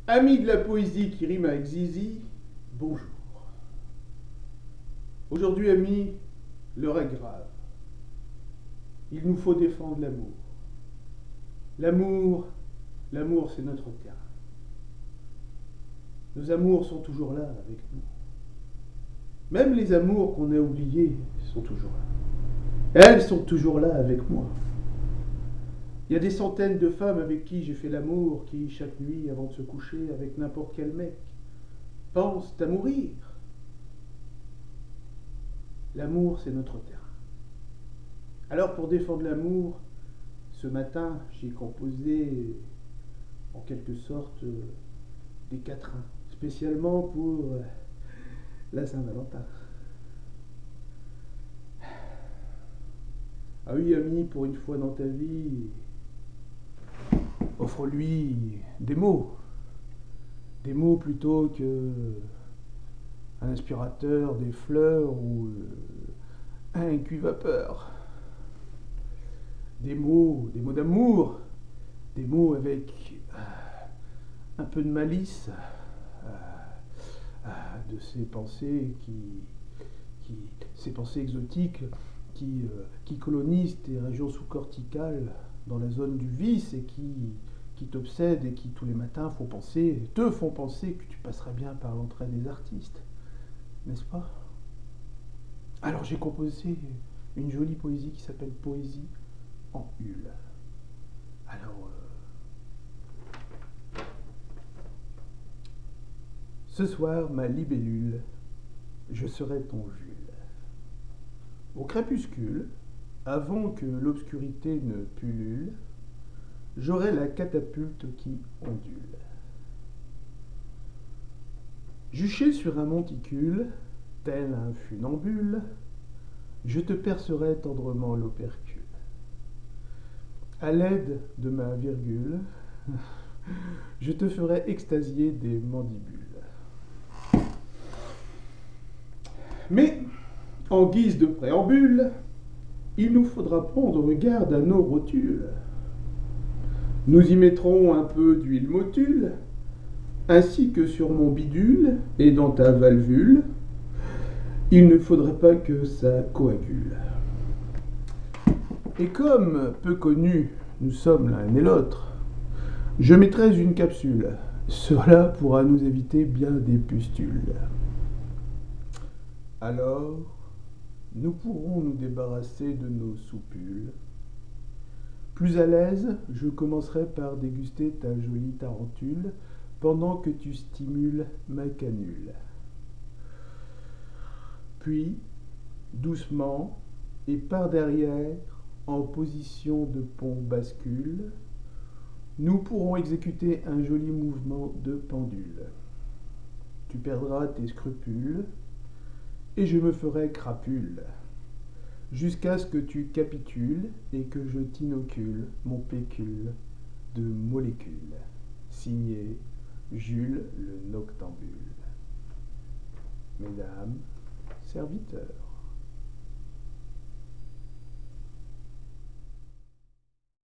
Amis de la poésie qui rime avec Zizi, bonjour. Aujourd'hui, amis, l'heure est grave. Il nous faut défendre l'amour. L'amour, l'amour, c'est notre terrain. Nos amours sont toujours là avec nous. Même les amours qu'on a oubliés sont toujours là. Elles sont toujours là avec moi. Il y a des centaines de femmes avec qui j'ai fait l'amour, qui, chaque nuit, avant de se coucher avec n'importe quel mec, pensent à mourir. L'amour, c'est notre terrain. Alors, pour défendre l'amour, ce matin, j'ai composé, en quelque sorte, des quatrains, spécialement pour la Saint-Valentin. Ah oui, ami, pour une fois dans ta vie, offre-lui des mots. Des mots plutôt que un aspirateur, des fleurs ou un cuivapeur. Des mots d'amour, des mots avec un peu de malice, de ces pensées ces pensées exotiques qui colonisent tes régions sous-corticales dans la zone du vice et qui t'obsèdent et qui tous les matins te font penser que tu passerais bien par l'entrée des artistes, n'est-ce pas? Alors j'ai composé une jolie poésie qui s'appelle Poésie en hule. Alors, ce soir, ma libellule, je serai ton Jules. Au crépuscule, avant que l'obscurité ne pullule, j'aurai la catapulte qui ondule. Juché sur un monticule, tel un funambule, je te percerai tendrement l'opercule. À l'aide de ma virgule, je te ferai extasier des mandibules. Mais, en guise de préambule, il nous faudra prendre garde à nos rotules. Nous y mettrons un peu d'huile motule, ainsi que sur mon bidule et dans ta valvule. Il ne faudrait pas que ça coagule. Et comme, peu connus, nous sommes l'un et l'autre, je mettrai une capsule. Cela pourra nous éviter bien des pustules. Alors, nous pourrons nous débarrasser de nos soupules. Plus à l'aise, je commencerai par déguster ta jolie tarentule pendant que tu stimules ma canule. Puis, doucement et par derrière, en position de pont bascule, nous pourrons exécuter un joli mouvement de pendule. Tu perdras tes scrupules et je me ferai crapule, jusqu'à ce que tu capitules et que je t'inocule mon pécule de molécules. Signé Jules le Noctambule. Mesdames, serviteurs.